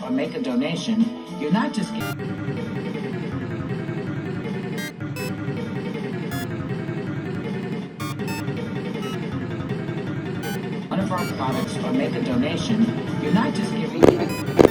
or make a donation, you're not just giving. One of our products or make a donation, you're not just giving.